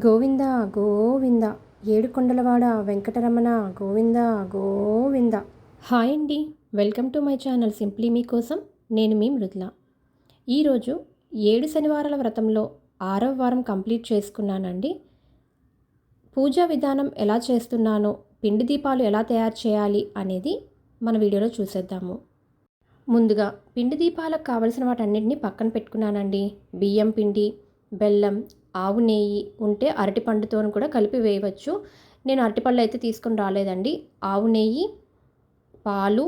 గోవింద గోవింద ఏడుకొండలవాడ Venkataramana Govinda Govinda. Hi అండి, welcome to my channel simply మీకోసం. నేను మీ మృదుల. ఈరోజు 7 శనివారాల వ్రతంలో 6వ వారం కంప్లీట్ చేసుకున్నానండి. పూజా విధానం ఎలా చేస్తున్నానో, పిండి దీపాలు ఎలా తయారు చేయాలి అనేది మన వీడియోలో చూసేద్దాము. ముందుగా పిండి దీపాలకు కావలసిన వాటన్నిటిని పక్కన పెట్టుకున్నానండి. బియ్యం పిండి, బెల్లం, ఆవు నెయ్యి ఉంటే అరటిపండుతో కూడా కలిపి వేయవచ్చు. నేను అరటిపళ్ళు అయితే తీసుకొని రాలేదండి. ఆవు నెయ్యి, పాలు,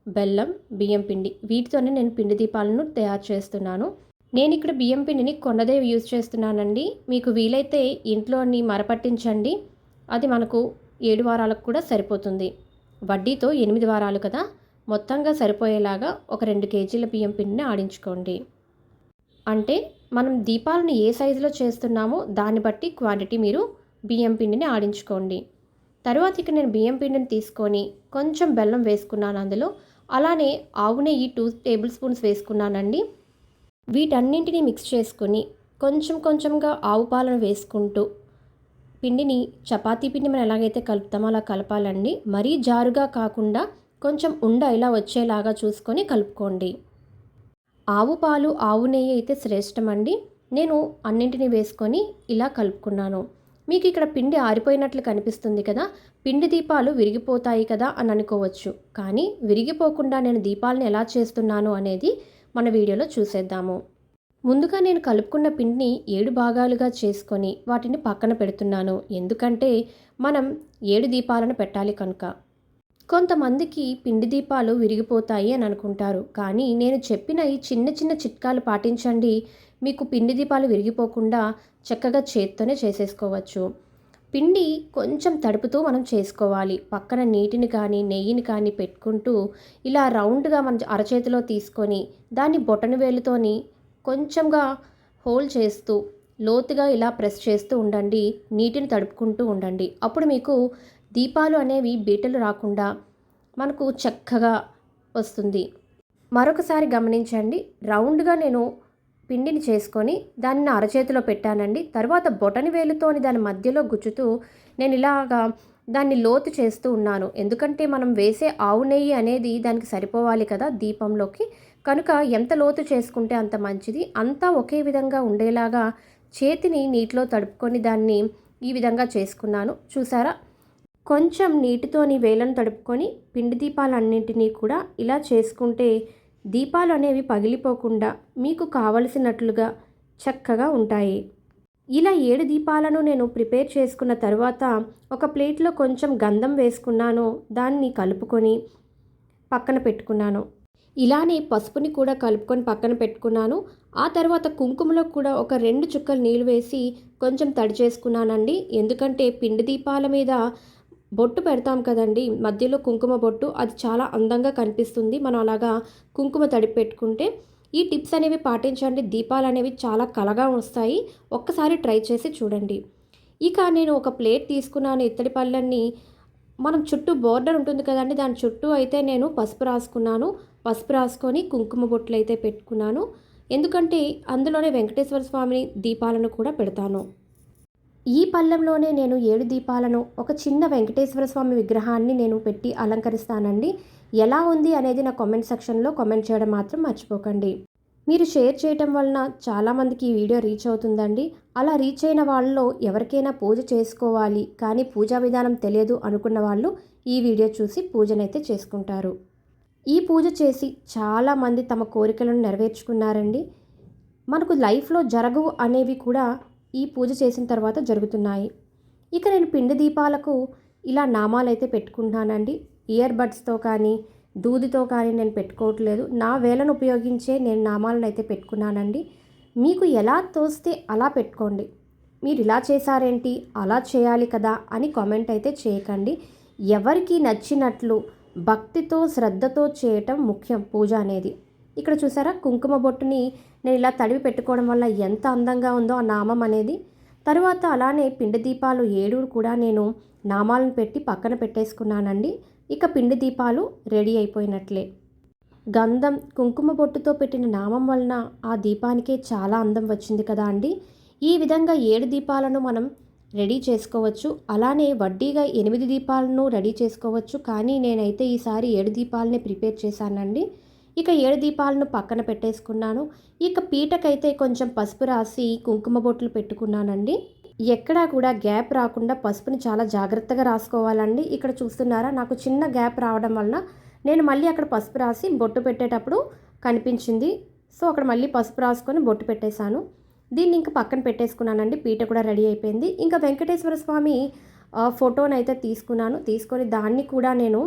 బెల్లం, బియ్యం పిండి వీటితోనే నేను పిండి దీపాలను తయారు చేస్తున్నాను. నేను ఇక్కడ బియ్యం పిండిని కొన్నదే యూజ్ చేస్తున్నానండి. మీకు వీలైతే ఇంట్లోని మరపట్టించండి. అది మనకు 7 వారాలకు కూడా సరిపోతుంది. వడ్డీతో 8 వారాలు కదా, మొత్తంగా సరిపోయేలాగా ఒక 2 కేజీల బియ్యం పిండిని ఆడించుకోండి. అంటే మనం దీపాలను ఏ సైజులో చేస్తున్నామో దాన్ని బట్టి క్వాంటిటీ మీరు బియ్యం పిండిని ఆడించుకోండి. తర్వాత ఇక నేను బియ్యం పిండిని తీసుకొని కొంచెం బెల్లం వేసుకున్నాను అందులో. అలానే ఆవు నెయ్యి 2 టేబుల్ స్పూన్స్ వేసుకున్నానండి. వీటన్నింటినీ మిక్స్ చేసుకొని కొంచెం కొంచెంగా ఆవు పాలను వేసుకుంటూ పిండిని చపాతీ పిండి మనం ఎలాగైతే కలుపుతామో అలా కలపాలండి. మరీ జారుగా కాకుండా కొంచెం ఇలా వచ్చేలాగా చూసుకొని కలుపుకోండి. ఆవు పాలు, ఆవు నెయ్యి అయితే శ్రేష్టమండి. నేను అన్నింటినీ వేసుకొని ఇలా కలుపుకున్నాను. మీకు ఇక్కడ పిండి ఆరిపోయినట్లు కనిపిస్తుంది కదా, పిండి దీపాలు విరిగిపోతాయి కదా అని అనుకోవచ్చు. కానీ విరిగిపోకుండా నేను దీపాలను ఎలా చేస్తున్నాను అనేది మన వీడియోలో చూసేద్దాము. ముందుగా నేను కలుపుకున్న పిండిని 7 భాగాలుగా చేసుకొని వాటిని పక్కన పెడుతున్నాను. ఎందుకంటే మనం 7 దీపాలను పెట్టాలి కనుక. కొంతమందికి పిండి దీపాలు విరిగిపోతాయి అని అనుకుంటారు. కానీ నేను చెప్పిన ఈ చిన్న చిన్న చిట్కాలు పాటించండి, మీకు పిండి దీపాలు విరిగిపోకుండా చక్కగా చేత్తోనే చేసేసుకోవచ్చు. పిండి కొంచెం తడుపుతూ మనం చేసుకోవాలి. పక్కన నీటిని కానీ నెయ్యిని కానీ పెట్టుకుంటూ ఇలా రౌండ్గా మన అరచేతిలో తీసుకొని దాన్ని బొటన వేలుతోని కొంచెంగా హోల్ చేస్తూ లోతుగా ఇలా ప్రెస్ చేస్తూ ఉండండి. నీటిని తడుపుకుంటూ ఉండండి. అప్పుడు మీకు దీపాలు అనేవి బీటలు రాకుండా మనకు చక్కగా వస్తుంది. మరొకసారి గమనించండి, రౌండ్గా నేను పిండిని చేసుకొని దాన్ని అరచేతిలో పెట్టానండి. తర్వాత బొటని వేలుతోని దాని మధ్యలో గుచ్చుతూ నేను ఇలాగా దాన్ని లోతు చేస్తూ ఉన్నాను. ఎందుకంటే మనం వేసే ఆవు నెయ్యి అనేది దానికి సరిపోవాలి కదా దీపంలోకి. కనుక ఎంత లోతు చేసుకుంటే అంత మంచిది. అంతా ఒకే విధంగా ఉండేలాగా చేతిని నీటిలో తడుపుకొని దాన్ని ఈ విధంగా చేసుకున్నాను. చూసారా, కొంచెం నీటితోని వేలను తడుపుకొని పిండి దీపాలన్నింటినీ కూడా ఇలా చేసుకుంటే దీపాలు అనేవి పగిలిపోకుండా మీకు కావలసినట్లుగా చక్కగా ఉంటాయి. ఇలా 7 దీపాలను నేను ప్రిపేర్ చేసుకున్న తర్వాత ఒక ప్లేట్లో కొంచెం గంధం వేసుకున్నాను. దాన్ని కలుపుకొని పక్కన పెట్టుకున్నాను. ఇలానే పసుపుని కూడా కలుపుకొని పక్కన పెట్టుకున్నాను. ఆ తర్వాత కుంకుమలో కూడా ఒక 2 చుక్కలు నీళ్ళు వేసి కొంచెం తడి చేసుకున్నానండి. ఎందుకంటే పిండి దీపాల మీద బొట్టు పెడతాం కదండి, మధ్యలో కుంకుమ బొట్టు, అది చాలా అందంగా కనిపిస్తుంది మనం అలాగా కుంకుమ తడిపి పెట్టుకుంటే. ఈ టిప్స్ అనేవి పాటించండి, దీపాలు అనేవి చాలా కళగా వస్తాయి. ఒక్కసారి ట్రై చేసి చూడండి. ఇక నేను ఒక ప్లేట్ తీసుకున్నాను. ఇత్తడి పళ్ళన్ని మనం చుట్టూ బోర్డర్ ఉంటుంది కదండి, దాని చుట్టూ అయితే నేను పసుపు రాసుకున్నాను. పసుపు రాసుకొని కుంకుమ బొట్లు అయితే పెట్టుకున్నాను. ఎందుకంటే అందులోనే వెంకటేశ్వర స్వామి దీపాలను కూడా పెడతాను. ఈ పళ్ళెంలోనే నేను 7 దీపాలను, ఒక చిన్న వెంకటేశ్వర స్వామి విగ్రహాన్ని నేను పెట్టి అలంకరిస్తానండి. ఎలా ఉంది అనేది నా కామెంట్ సెక్షన్లో కామెంట్ చేయడం మాత్రం మర్చిపోకండి. మీరు షేర్ చేయటం వలన చాలామందికి ఈ వీడియో రీచ్ అవుతుందండి. అలా రీచ్ అయిన వాళ్ళలో ఎవరికైనా పూజ చేసుకోవాలి కానీ పూజా విధానం తెలియదు అనుకున్న వాళ్ళు ఈ వీడియో చూసి పూజనైతే చేసుకుంటారు. ఈ పూజ చేసి చాలామంది తమ కోరికలను నెరవేర్చుకున్నారండి. మనకు లైఫ్లో జరగవు అనేవి కూడా ఈ పూజ చేసిన తర్వాత జరుగుతున్నాయి. ఇక నేను పిండి దీపాలకు ఇలా నామాలైతే పెట్టుకుంటున్నానండి. ఇయర్ బడ్స్తో కానీ దూదితో కానీ నేను పెట్టుకోవట్లేదు. నా వేలను ఉపయోగించే నేను నామాలను అయితే పెట్టుకున్నానండి. మీకు ఎలా తోస్తే అలా పెట్టుకోండి. మీరు ఇలా చేశారేంటి, అలా చేయాలి కదా అని కామెంట్ అయితే చేయకండి. ఎవరికి నచ్చినట్లు భక్తితో శ్రద్ధతో చేయటం ముఖ్యం పూజ అనేది. ఇక్కడ చూసారా, కుంకుమ బొట్టుని నేను ఇలా తడివి పెట్టుకోవడం వల్ల ఎంత అందంగా ఉందో ఆ నామం అనేది. తరువాత అలానే పిండి దీపాలు 7 కూడా నేను నామాలను పెట్టి పక్కన పెట్టేసుకున్నానండి. ఇక పిండి దీపాలు రెడీ అయిపోయినట్లే. గంధం, కుంకుమ బొట్టుతో పెట్టిన నామం వలన ఆ దీపానికే చాలా అందం వచ్చింది కదా అండి. ఈ విధంగా 7 దీపాలను మనం రెడీ చేసుకోవచ్చు. అలానే వడ్డీగా 8 దీపాలను రెడీ చేసుకోవచ్చు. కానీ నేనైతే ఈసారి 7 దీపాలనే ప్రిపేర్ చేశానండి. ఇక 7 దీపాలను పక్కన పెట్టేసుకున్నాను. ఇక పీటకైతే కొంచెం పసుపు రాసి కుంకుమ బొట్లు పెట్టుకున్నానండి. ఎక్కడా కూడా గ్యాప్ రాకుండా పసుపుని చాలా జాగ్రత్తగా రాసుకోవాలండి. ఇక్కడ చూస్తున్నారా, నాకు చిన్న గ్యాప్ రావడం వలన నేను మళ్ళీ అక్కడ పసుపు రాసి బొట్టు పెట్టేటప్పుడు కనిపించింది. సో అక్కడ మళ్ళీ పసుపు రాసుకొని బొట్టు పెట్టేశాను. దీన్ని ఇంకా పక్కన పెట్టేసుకున్నానండి. పీట కూడా రెడీ అయిపోయింది. ఇంకా వెంకటేశ్వర స్వామి ఫోటోనైతే తీసుకున్నాను. తీసుకొని దాన్ని కూడా నేను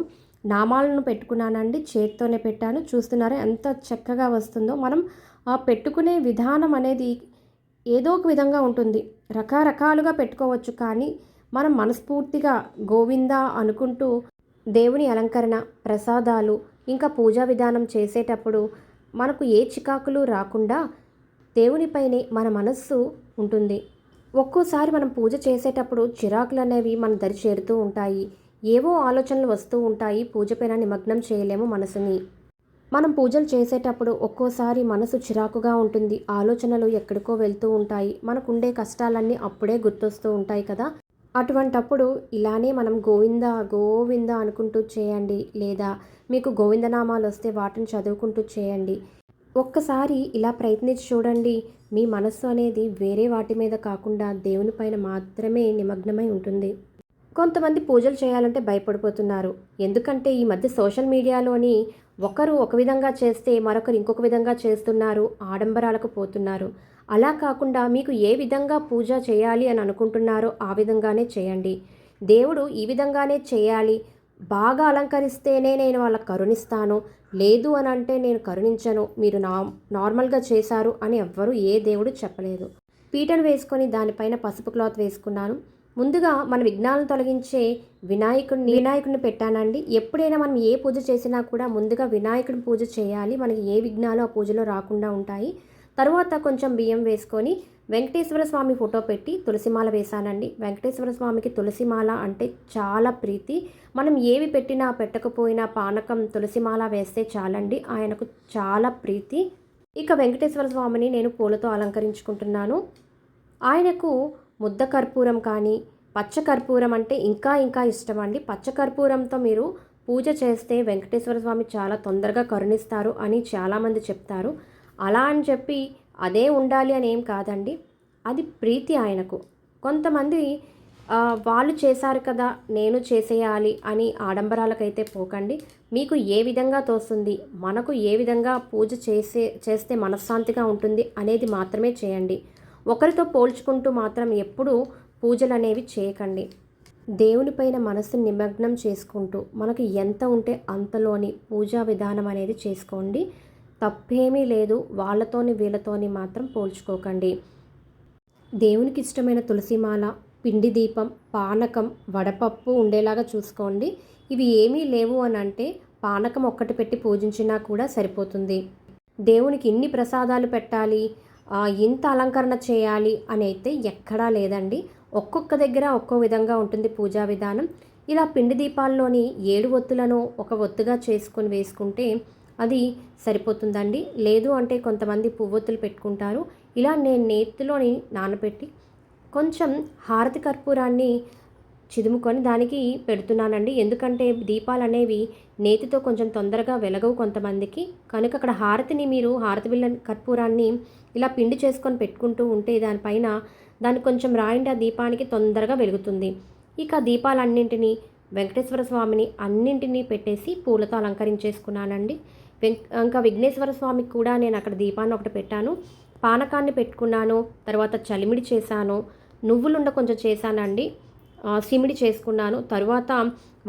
నామాలను పెట్టుకున్నానండి. చేత్తోనే పెట్టాను. చూస్తున్నారా ఎంత చక్కగా వస్తుందో. మనం పెట్టుకునే విధానం అనేది ఏదో ఒక విధంగా ఉంటుంది. రకరకాలుగా పెట్టుకోవచ్చు. కానీ మనం మనస్ఫూర్తిగా గోవిందా అనుకుంటూ దేవుని అలంకరణ, ప్రసాదాలు, ఇంకా పూజా విధానం చేసేటప్పుడు మనకు ఏ చికాకులు రాకుండా దేవునిపైనే మన మనస్సు ఉంటుంది. ఒక్కోసారి మనం పూజ చేసేటప్పుడు చిరాకులు అనేవి మన దరి చేరుతూ ఉంటాయి. ఏవో ఆలోచనలు వస్తూ ఉంటాయి. పూజ పైన నిమగ్నం చేయలేము మనసుని. మనం పూజలు చేసేటప్పుడు ఒక్కోసారి మనసు చిరాకుగా ఉంటుంది. ఆలోచనలు ఎక్కడికో వెళ్తూ ఉంటాయి. మనకుండే కష్టాలన్నీ అప్పుడే గుర్తొస్తూ ఉంటాయి కదా. అటువంటప్పుడు ఇలానే మనం గోవింద గోవింద అనుకుంటూ చేయండి. లేదా మీకు గోవిందనామాలు వస్తే వాటిని చదువుకుంటూ చేయండి. ఒక్కసారి ఇలా ప్రయత్నించి చూడండి. మీ మనస్సు అనేది వేరే వాటి మీద కాకుండా దేవుని పైన మాత్రమే నిమగ్నమై ఉంటుంది. కొంతమంది పూజలు చేయాలంటే భయపడిపోతున్నారు. ఎందుకంటే ఈ మధ్య సోషల్ మీడియాలోని ఒకరు ఒక విధంగా చేస్తే మరొకరు ఇంకొక విధంగా చేస్తున్నారు. ఆడంబరాలకు పోతున్నారు. అలా కాకుండా మీకు ఏ విధంగా పూజ చేయాలి అని అనుకుంటున్నారో ఆ విధంగానే చేయండి. దేవుడు ఈ విధంగానే చేయాలి, బాగా అలంకరిస్తేనే నేను వాళ్ళకి కరుణిస్తాను, లేదు అని అంటే నేను కరుణించను, మీరు నార్మల్గా చేశారు అని ఎవ్వరూ ఏ దేవుడు చెప్పలేదు. పీటను వేసుకొని దానిపైన పసుపు క్లాత్ వేసుకున్నాను. ముందుగా మన విఘ్నాలను తొలగించే వినాయకుడిని పెట్టానండి. ఎప్పుడైనా మనం ఏ పూజ చేసినా కూడా ముందుగా వినాయకుడి పూజ చేయాలి. మనకి ఏ విఘ్నాలు ఆ పూజలో రాకుండా ఉంటాయి. తర్వాత కొంచెం బియ్యం వేసుకొని వెంకటేశ్వర స్వామి ఫోటో పెట్టి తులసిమాల వేశానండి. వెంకటేశ్వర స్వామికి తులసిమాల అంటే చాలా ప్రీతి. మనం ఏవి పెట్టినా పెట్టకపోయినా పానకం తులసిమాల వేస్తే చాలండి, ఆయనకు చాలా ప్రీతి. ఇక వెంకటేశ్వర స్వామిని నేను పూలతో అలంకరించుకుంటున్నాను. ఆయనకు ముద్ద కర్పూరం కానీ పచ్చ కర్పూరం అంటే ఇంకా ఇంకా ఇష్టం అండి. పచ్చ కర్పూరంతో మీరు పూజ చేస్తే వెంకటేశ్వర స్వామి చాలా తొందరగా కరుణిస్తారు అని చాలామంది చెప్తారు. అలా అని చెప్పి అదే ఉండాలి అని ఏం కాదండి, అది ప్రీతి ఆయనకు. కొంతమంది వాళ్ళు చేశారు కదా నేను చేసేయాలి అని ఆడంబరాలకైతే పోకండి. మీకు ఏ విధంగా తోస్తుంది, మనకు ఏ విధంగా పూజ చేస్తే మనశ్శాంతిగా ఉంటుంది అనేది మాత్రమే చేయండి. ఒకరితో పోల్చుకుంటూ మాత్రం ఎప్పుడూ పూజలు అనేవి చేయకండి. దేవునిపైన మనస్సును నిమగ్నం చేసుకుంటూ మనకు ఎంత ఉంటే అంతలోని పూజా విధానం అనేది చేసుకోండి. తప్పేమీ లేదు. వాళ్ళతోని వీళ్ళతోని మాత్రం పోల్చుకోకండి. దేవునికి ఇష్టమైన తులసిమాల, పిండి దీపం, పానకం, వడపప్పు ఉండేలాగా చూసుకోండి. ఇవి ఏమీ లేవు అని అంటే పానకం ఒక్కటి పెట్టి పూజించినా కూడా సరిపోతుంది. దేవునికి ఇన్ని ప్రసాదాలు పెట్టాలి, ఇంత అలంకరణ చేయాలి అని అయితే ఎక్కడా లేదండి. ఒక్కొక్క దగ్గర ఒక్కో విధంగా ఉంటుంది పూజా విధానం. ఇలా పిండి దీపాల్లోని 7 ఒత్తులను ఒక ఒత్తుగా చేసుకొని వేసుకుంటే అది సరిపోతుందండి. లేదు అంటే కొంతమంది పువ్వొత్తులు పెట్టుకుంటారు. ఇలా నేను నేతిలోని నానబెట్టి కొంచెం హారతి కర్పూరాన్ని చిదుముకొని దానికి పెడుతున్నానండి. ఎందుకంటే దీపాలు అనేవి నేతితో కొంచెం తొందరగా వెలగవు కొంతమందికి. కనుక అక్కడ మీరు హారతి బిళ్ళ కర్పూరాన్ని ఇలా పిండి చేసుకొని పెట్టుకుంటూ ఉంటే దానిపైన దాన్ని కొంచెం రాయండి, ఆ దీపానికి తొందరగా వెలుగుతుంది. ఇక దీపాలన్నింటినీ వెంకటేశ్వర స్వామిని అన్నింటినీ పెట్టేసి పూలతో అలంకరించేసుకున్నానండి. ఇంకా విఘ్నేశ్వర స్వామికి కూడా నేను అక్కడ దీపాన్ని ఒకటి పెట్టాను. పానకాన్ని పెట్టుకున్నాను. తర్వాత చలిమిడి చేశాను. నువ్వులుండ కొంచెం చేశానండి. సిమిడి చేసుకున్నాను. తరువాత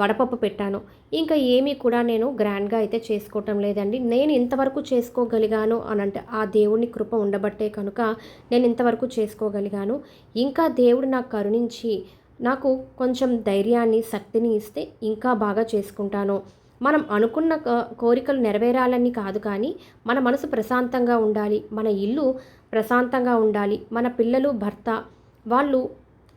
వడపప్పు పెట్టాను. ఇంకా ఏమీ కూడా నేను గ్రాండ్గా అయితే చేసుకోవటం లేదండి. నేను ఇంతవరకు చేసుకోగలిగాను అని అంటే ఆ దేవుని కృప ఉండబట్టే కనుక నేను ఇంతవరకు చేసుకోగలిగాను. ఇంకా దేవుడు నాకు కరుణించి నాకు కొంచెం ధైర్యాన్ని, శక్తిని ఇస్తే ఇంకా బాగా చేసుకుంటాను. మనం అనుకున్న కోరికలు నెరవేరాలని కాదు, కానీ మన మనసు ప్రశాంతంగా ఉండాలి, మన ఇల్లు ప్రశాంతంగా ఉండాలి, మన పిల్లలు, భర్త వాళ్ళు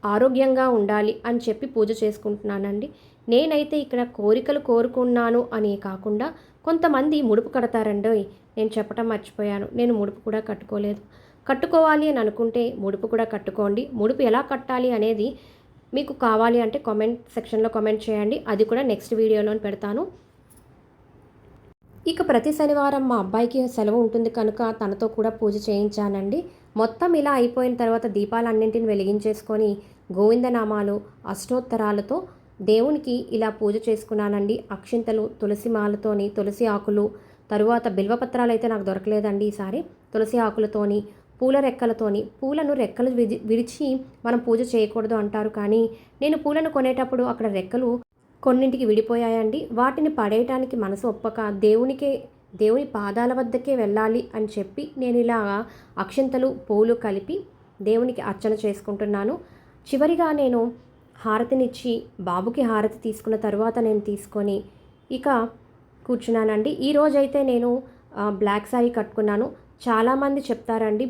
ఆరోగ్యంగా ఉండాలి అని చెప్పి పూజ చేసుకుంటున్నానండి. నేనైతే ఇక్కడ కోరికలు కోరుకున్నాను అని కాకుండా కొంతమంది ముడుపు కడతారండి. నేను చెప్పటం మర్చిపోయాను, నేను ముడుపు కూడా కట్టుకోలేదు. కట్టుకోవాలి అని అనుకుంటే ముడుపు కూడా కట్టుకోండి. ముడుపు ఎలా కట్టాలి అనేది మీకు కావాలి అంటే కామెంట్ సెక్షన్లో కామెంట్ చేయండి. అది కూడా నెక్స్ట్ వీడియోలో పెడతాను. ఇక ప్రతి శనివారం మా అబ్బాయికి సెలవు ఉంటుంది కనుక తనతో కూడా పూజ చేయించానండి. మొత్తం ఇలా అయిపోయిన తర్వాత దీపాలన్నింటిని వెలిగించేసుకొని గోవిందనామాలు అష్టోత్తరాలతో దేవునికి ఇలా పూజ చేసుకున్నానండి. అక్షింతలు, తులసి మాలతోని, తులసి ఆకులు, తరువాత బిల్వపత్రాలు అయితే నాకు దొరకలేదండి ఈసారి. తులసి ఆకులతోని, పూల రెక్కలతోని, పూలను రెక్కలు విడిచి మనం పూజ చేయకూడదు అంటారు, కానీ నేను పూలను కొనేటప్పుడు అక్కడ రెక్కలు కొన్నింటికి విడిపోయాయండి. వాటిని పడేయటానికి మనసు ఒప్పక దేవుని పాదాల వద్దకే వెళ్ళాలి అని చెప్పి నేను ఇలా అక్షింతలు, పూలు కలిపి దేవునికి అర్చన చేసుకుంటున్నాను. చివరిగా నేను హారతినిచ్చి బాబుకి హారతి తీసుకున్న తర్వాత నేను తీసుకొని ఇక కూర్చున్నానండి. ఈరోజైతే నేను బ్లాక్ శారీ కట్టుకున్నాను. చాలామంది చెప్తారండి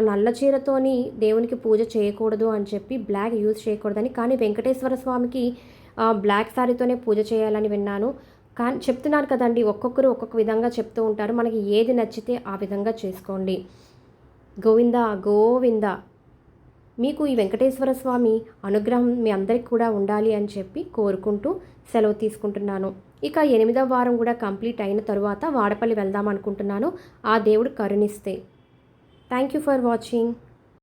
నల్ల చీరతోని దేవునికి పూజ చేయకూడదు అని చెప్పి, బ్లాక్ యూజ్ చేయకూడదని. కానీ వెంకటేశ్వర స్వామికి బ్లాక్ శారీతోనే పూజ చేయాలని విన్నాను. కానీ చెప్తున్నారు కదండి, ఒక్కొక్కరు ఒక్కొక్క విధంగా చెప్తూ ఉంటారు. మనకి ఏది నచ్చితే ఆ విధంగా చేసుకోండి. గోవింద గోవింద. మీకు ఈ వెంకటేశ్వర స్వామి అనుగ్రహం మీ అందరికి కూడా ఉండాలి అని చెప్పి కోరుకుంటూ సెలవు తీసుకుంటున్నాను. ఇక 8వ వారం కూడా కంప్లీట్ అయిన తరువాత వాడపల్లి వెళ్దాం అనుకుంటున్నాను, ఆ దేవుడు కరుణిస్తే. Thank you for watching.